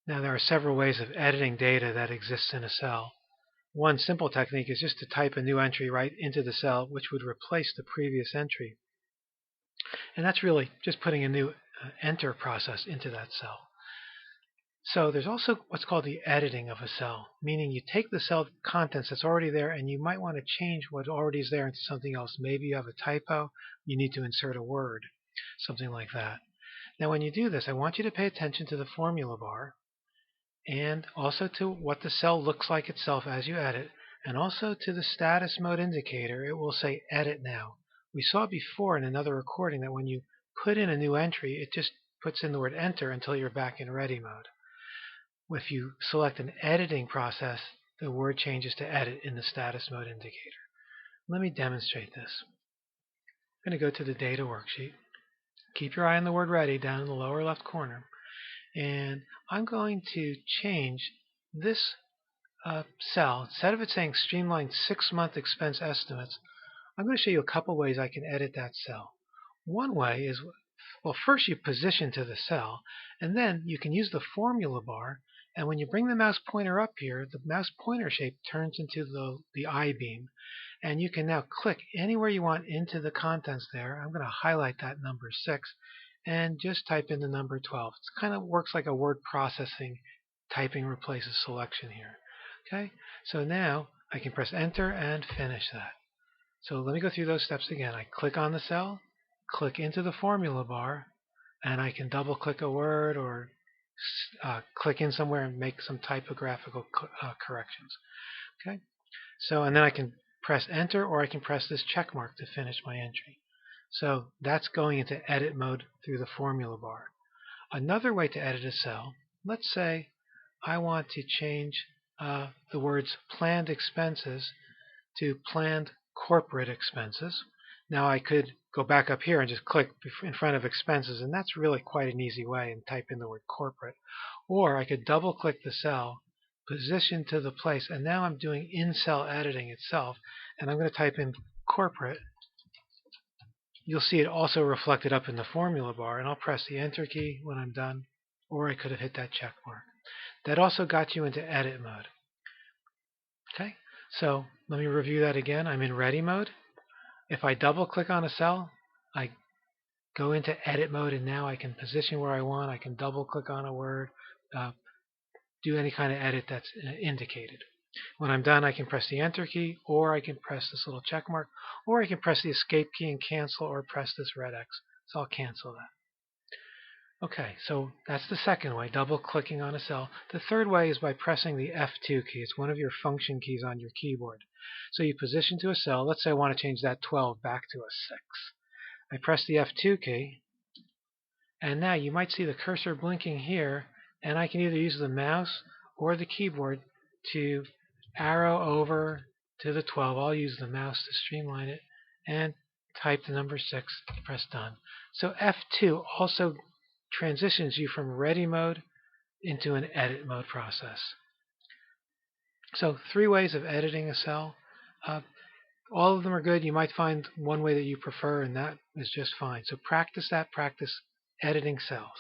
Now there are several ways of editing data that exists in a cell. One simple technique is just to type a new entry right into the cell, which would replace the previous entry. And that's really just putting a new enter process into that cell. So there's also what's called the editing of a cell, meaning you take the cell contents that's already there and you might want to change what already is there into something else. Maybe you have a typo, you need to insert a word, something like that. Now when you do this, I want you to pay attention to the formula bar and also to what the cell looks like itself as you edit, and also to the status mode indicator. It will say edit now. We saw before in another recording that when you put in a new entry, it just puts in the word enter until you're back in ready mode. If you select an editing process, the word changes to edit in the status mode indicator. Let me demonstrate this. I'm going to go to the data worksheet. Keep your eye on the word ready down in the lower left corner. And I'm going to change this cell. Instead of it saying streamlined 6-month expense estimates, I'm going to show you a couple ways I can edit that cell. One way is, well, first you position to the cell, and then you can use the formula bar, and when you bring the mouse pointer up here, the mouse pointer shape turns into the I-beam, and you can now click anywhere you want into the contents there. I'm going to highlight that number 6 and just type in the number 12. It kind of works like a word processing. Typing replaces selection here. Okay, so now I can press enter and finish that. So let me go through those steps again. I click on the cell, click into the formula bar, and I can double click a word or click in somewhere and make some typographical corrections. Okay, so and then I can press enter, or I can press this check mark to finish my entry. So that's going into edit mode through the formula bar. Another way to edit a cell, let's say I want to change the words planned expenses to planned corporate expenses. Now I could go back up here and just click in front of expenses, and that's really quite an easy way, and type in the word corporate. Or I could double click the cell, position to the place, and now I'm doing in-cell editing itself, and I'm going to type in corporate. You'll see it also reflected up in the formula bar, and I'll press the enter key when I'm done, or I could have hit that check mark. That also got you into edit mode. Okay, so let me review that again. I'm in ready mode. If I double click on a cell, I go into edit mode, and now I can position where I want. I can double click on a word, do any kind of edit that's indicated. When I'm done, I can press the enter key, or I can press this little check mark, or I can press the escape key and cancel, or press this red X. So I'll cancel that. Okay, so that's the second way, double clicking on a cell. The third way is by pressing the F2 key. It's one of your function keys on your keyboard. So you position to a cell. Let's say I want to change that 12 back to a 6. I press the F2 key, and now you might see the cursor blinking here, and I can either use the mouse or the keyboard to arrow over to the 12. I'll use the mouse to streamline it, and type the number 6, press done. So F2 also transitions you from ready mode into an edit mode process. So 3 ways of editing a cell. All of them are good. You might find one way that you prefer, and that is just fine. So practice that, practice editing cells.